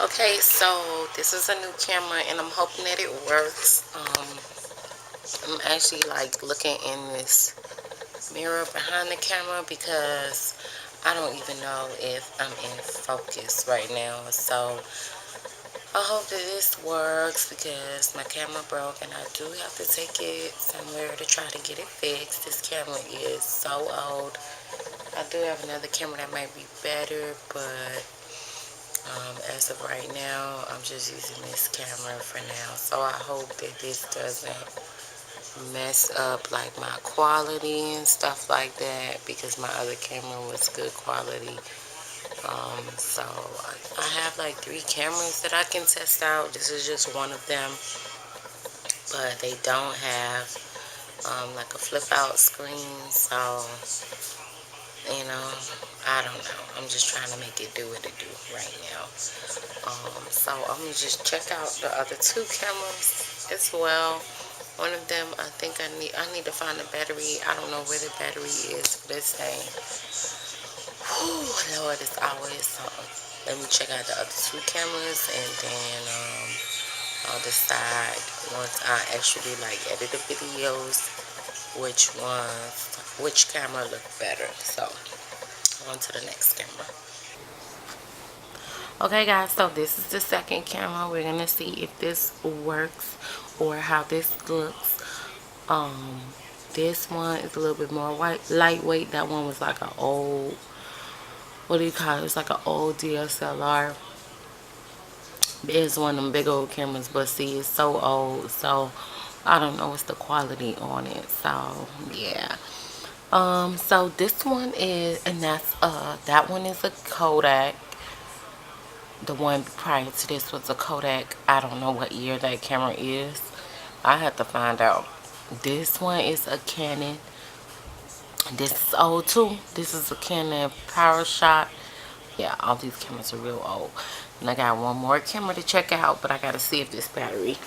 Okay, so this is a new camera and I'm hoping that it works. I'm actually like looking in this mirror behind the camera because I don't even know if I'm in focus right now. So I hope that this works because my camera broke and I do have to take it somewhere to try to get it fixed. This camera is so old. I do have another camera that might be better, but as of right now, I'm just using this camera for now. So I hope that this doesn't mess up like my quality and stuff like that because my other camera was good quality. So I have like 3 cameras that I can test out. This is just one of them, but they don't have like a flip out screen. So you know, I don't know. I'm just trying to make it do what it do right now. So I'm gonna just check out the other 2 cameras as well. One of them, I think I need to find the battery. I don't know where the battery is for this thing. Whew, Lord, it's always something. Let me check out the other 2 cameras and then I'll decide once I actually like edit the videos which camera look better. So on to the next camera. Okay guys, so this is the second camera. We're gonna see if this works or how this looks. This one is a little bit more lightweight. That one was like an old, what do you call it? It's like an old DSLR. It's one of them big old cameras, but see, it's so old, so I don't know what's the quality on it. So yeah. So this one is, and that's that one is a KODAK. The one prior to this was a KODAK. I don't know what year that camera is. I have to find out. This one is a Canon. This is old too. This is a Canon PowerShot. Yeah, all these cameras are real old. And I got one more camera to check out, but I gotta see if this battery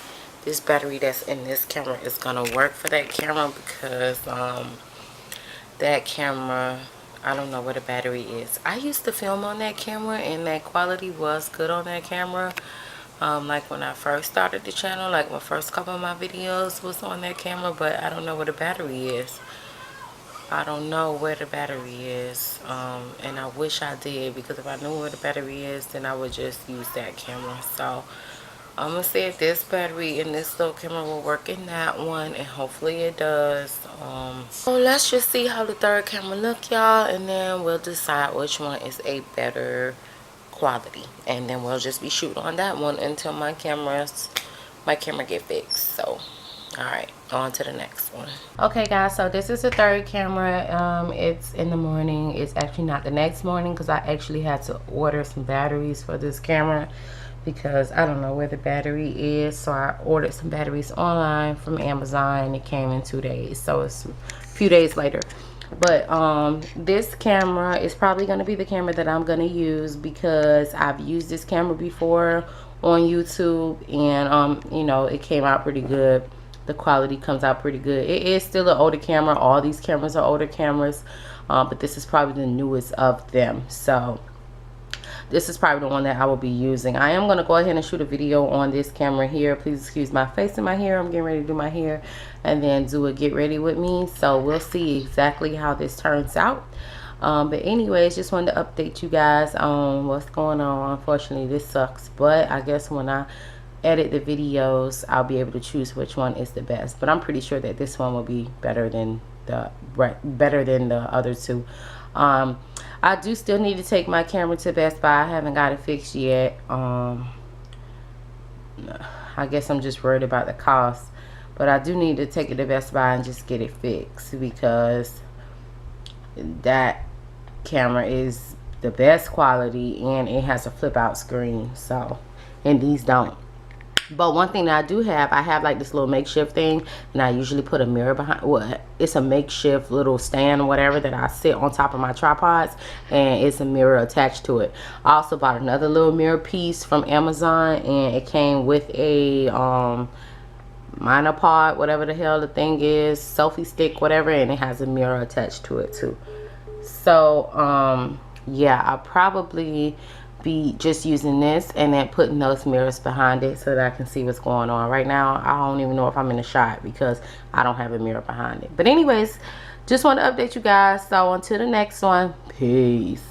that's in this camera is gonna work for that camera because that camera, I don't know where the battery is. I used to film on that camera and that quality was good on that camera. Like when I first started the channel, like my first couple of my videos was on that camera, but I don't know where the battery is. I don't know where the battery is, and I wish I did, because if I knew where the battery is, then I would just use that camera. So I'm gonna see if this battery in this little camera will work in that one, and hopefully it does. So let's just see how the third camera look, y'all, and then we'll decide which one is a better quality, and then we'll just be shooting on that one until my camera get fixed. So alright, on to the next one. Okay guys, so this is the third camera. It's in the morning. It's actually not the next morning because I actually had to order some batteries for this camera because I don't know where the battery is. So I ordered some batteries online from Amazon and it came in 2 days. So it's a few days later. But this camera is probably going to be the camera that I'm going to use because I've used this camera before on YouTube, and you know, it came out pretty good. The quality comes out pretty good. It is still an older camera. All these cameras are older cameras, but this is probably the newest of them. So this is probably the one that I will be using. I am going to go ahead and shoot a video on this camera here. Please excuse my face and my hair. I'm getting ready to do my hair and then do a get ready with me. So we'll see exactly how this turns out. But anyways, just wanted to update you guys on what's going on. Unfortunately, this sucks, but I guess when I edit the videos, I'll be able to choose which one is the best. But I'm pretty sure that this one will be better than the other 2. I do still need to take my camera to Best Buy. I haven't got it fixed yet. I guess I'm just worried about the cost, but I do need to take it to Best Buy and just get it fixed because that camera is the best quality and it has a flip out screen. So, and these don't. But one thing that I do have, I have like this little makeshift thing, and I usually put a mirror behind. Well, it's a makeshift little stand or whatever that I sit on top of my tripods, and it's a mirror attached to it. I also bought another little mirror piece from Amazon, and it came with a monopod, whatever the hell the thing is, selfie stick, whatever, and it has a mirror attached to it too. So yeah, I probably be just using this and then putting those mirrors behind it so that I can see what's going on. Right now I don't even know if I'm in a shot because I don't have a mirror behind it. But anyways, just want to update you guys. So until the next one, peace.